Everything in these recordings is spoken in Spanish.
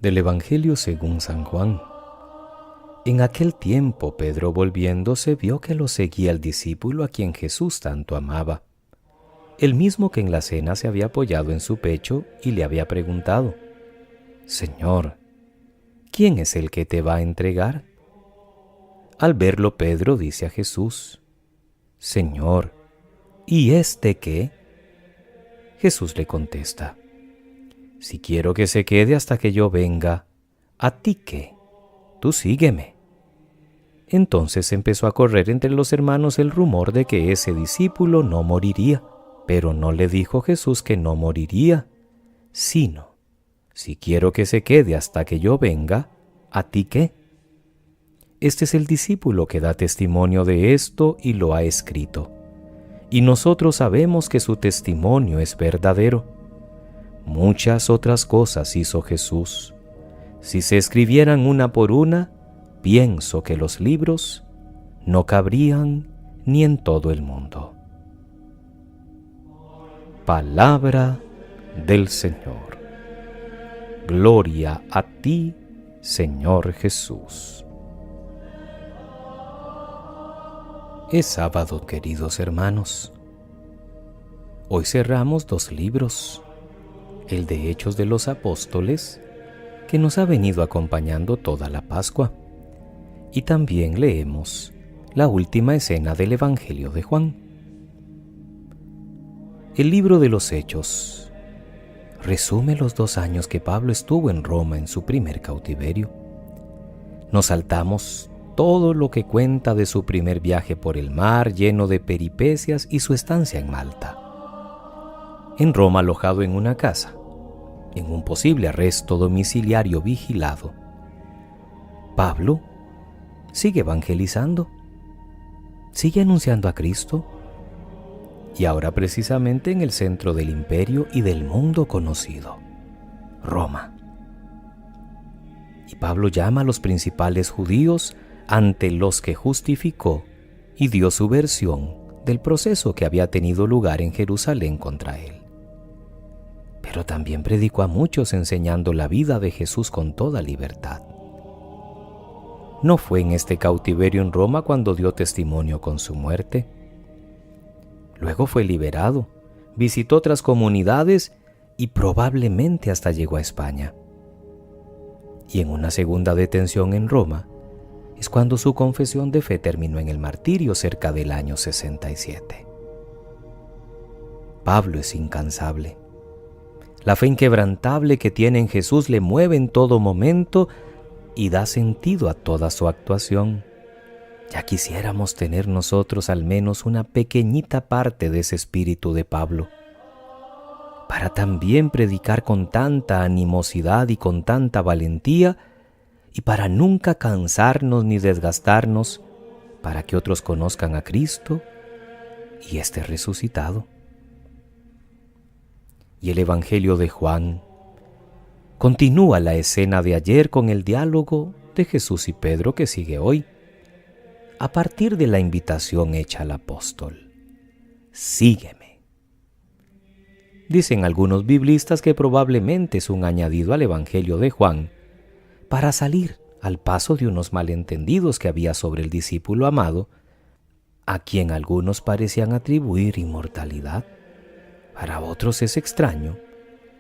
Del Evangelio según San Juan. En aquel tiempo Pedro, volviéndose, vio que lo seguía el discípulo a quien Jesús tanto amaba, el mismo que en la cena se había apoyado en su pecho y le había preguntado: Señor, ¿quién es el que te va a entregar? Al verlo, Pedro dice a Jesús: Señor, ¿y este qué? Jesús le contesta: Si quiero que se quede hasta que yo venga, ¿a ti qué? Tú sígueme. Entonces empezó a correr entre los hermanos el rumor de que ese discípulo no moriría, pero no le dijo Jesús que no moriría, sino: Si quiero que se quede hasta que yo venga, ¿a ti qué? Este es el discípulo que da testimonio de esto y lo ha escrito, y nosotros sabemos que su testimonio es verdadero. Muchas otras cosas hizo Jesús. Si se escribieran una por una, pienso que los libros no cabrían ni en todo el mundo. Palabra del Señor. Gloria a ti, Señor Jesús. Es sábado, queridos hermanos. Hoy cerramos 2 libros. El de Hechos de los Apóstoles, que nos ha venido acompañando toda la Pascua, y también leemos la última escena del Evangelio de Juan. El libro de los Hechos resume los 2 años que Pablo estuvo en Roma en su primer cautiverio. Nos saltamos todo lo que cuenta de su primer viaje por el mar lleno de peripecias y su estancia en Malta. En Roma, alojado en una casa, en un posible arresto domiciliario vigilado, Pablo sigue evangelizando, sigue anunciando a Cristo, y ahora precisamente en el centro del imperio y del mundo conocido, Roma. Y Pablo llama a los principales judíos ante los que justificó y dio su versión del proceso que había tenido lugar en Jerusalén contra él. Pero también predicó a muchos enseñando la vida de Jesús con toda libertad. No fue en este cautiverio en Roma cuando dio testimonio con su muerte. Luego fue liberado, visitó otras comunidades y probablemente hasta llegó a España. Y en una segunda detención en Roma es cuando su confesión de fe terminó en el martirio cerca del año 67. Pablo es incansable. La fe inquebrantable que tiene en Jesús le mueve en todo momento y da sentido a toda su actuación. Ya quisiéramos tener nosotros al menos una pequeñita parte de ese espíritu de Pablo, para también predicar con tanta animosidad y con tanta valentía, y para nunca cansarnos ni desgastarnos, para que otros conozcan a Cristo y esté resucitado. Y el Evangelio de Juan continúa la escena de ayer con el diálogo de Jesús y Pedro que sigue hoy, a partir de la invitación hecha al apóstol: sígueme. Dicen algunos biblistas que probablemente es un añadido al Evangelio de Juan para salir al paso de unos malentendidos que había sobre el discípulo amado, a quien algunos parecían atribuir inmortalidad. Para otros es extraño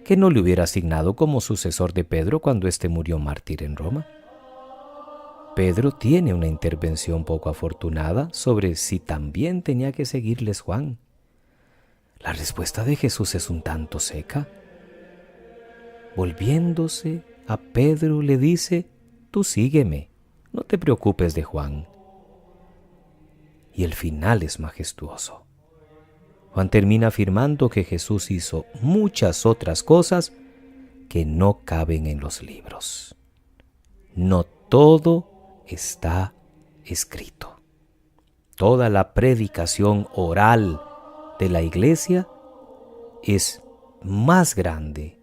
que no le hubiera asignado como sucesor de Pedro cuando éste murió mártir en Roma. Pedro tiene una intervención poco afortunada sobre si también tenía que seguirles Juan. La respuesta de Jesús es un tanto seca. Volviéndose a Pedro le dice: tú sígueme, no te preocupes de Juan. Y el final es majestuoso. Juan termina afirmando que Jesús hizo muchas otras cosas que no caben en los libros. No todo está escrito. Toda la predicación oral de la Iglesia es más grande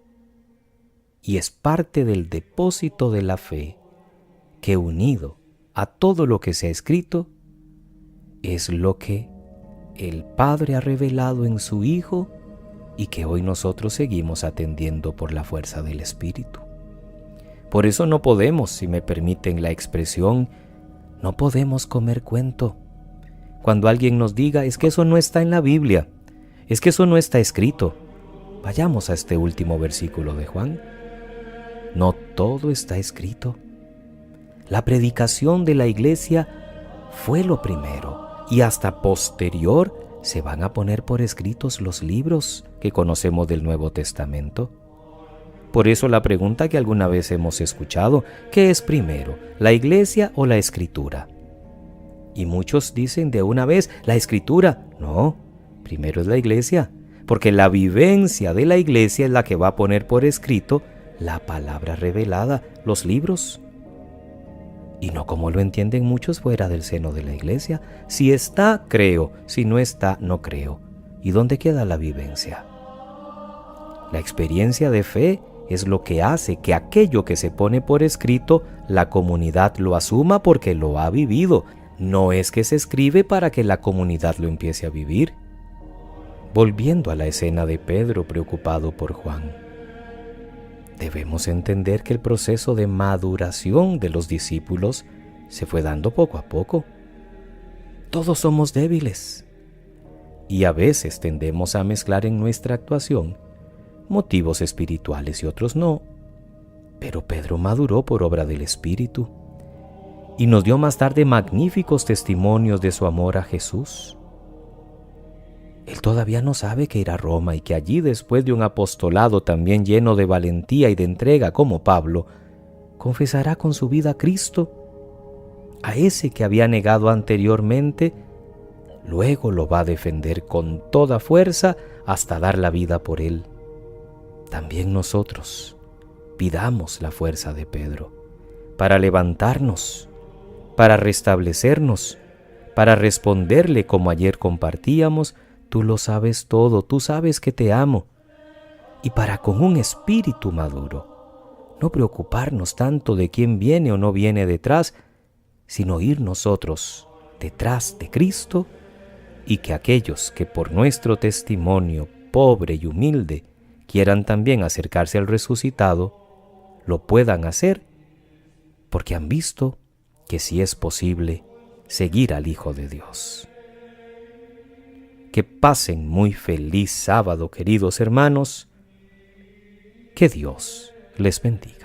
y es parte del depósito de la fe que, unido a todo lo que se ha escrito, es lo que el Padre ha revelado en su Hijo y que hoy nosotros seguimos atendiendo por la fuerza del Espíritu. Por eso no podemos, si me permiten la expresión, no podemos comer cuento. Cuando alguien nos diga, es que eso no está en la Biblia, es que eso no está escrito. Vayamos a este último versículo de Juan. No todo está escrito. La predicación de la iglesia fue lo primero y hasta posterior se van a poner por escritos los libros que conocemos del Nuevo Testamento. Por eso la pregunta que alguna vez hemos escuchado, ¿qué es primero, la iglesia o la escritura? Y muchos dicen de una vez, la escritura. No, primero es la iglesia, porque la vivencia de la iglesia es la que va a poner por escrito la palabra revelada, los libros. Y no como lo entienden muchos fuera del seno de la iglesia. Si está, creo. Si no está, no creo. ¿Y dónde queda la vivencia? La experiencia de fe es lo que hace que aquello que se pone por escrito, la comunidad lo asuma porque lo ha vivido. No es que se escribe para que la comunidad lo empiece a vivir. Volviendo a la escena de Pedro preocupado por Juan, debemos entender que el proceso de maduración de los discípulos se fue dando poco a poco. Todos somos débiles y a veces tendemos a mezclar en nuestra actuación motivos espirituales y otros no. Pero Pedro maduró por obra del Espíritu y nos dio más tarde magníficos testimonios de su amor a Jesús. Él todavía no sabe que irá a Roma y que allí, después de un apostolado también lleno de valentía y de entrega como Pablo, confesará con su vida a Cristo. A ese que había negado anteriormente, luego lo va a defender con toda fuerza hasta dar la vida por él. También nosotros pidamos la fuerza de Pedro para levantarnos, para restablecernos, para responderle como ayer compartíamos, tú lo sabes todo, tú sabes que te amo. Y para con un espíritu maduro, no preocuparnos tanto de quién viene o no viene detrás, sino ir nosotros detrás de Cristo y que aquellos que por nuestro testimonio pobre y humilde quieran también acercarse al resucitado, lo puedan hacer porque han visto que sí es posible seguir al Hijo de Dios. Que pasen muy feliz sábado, queridos hermanos. Que Dios les bendiga.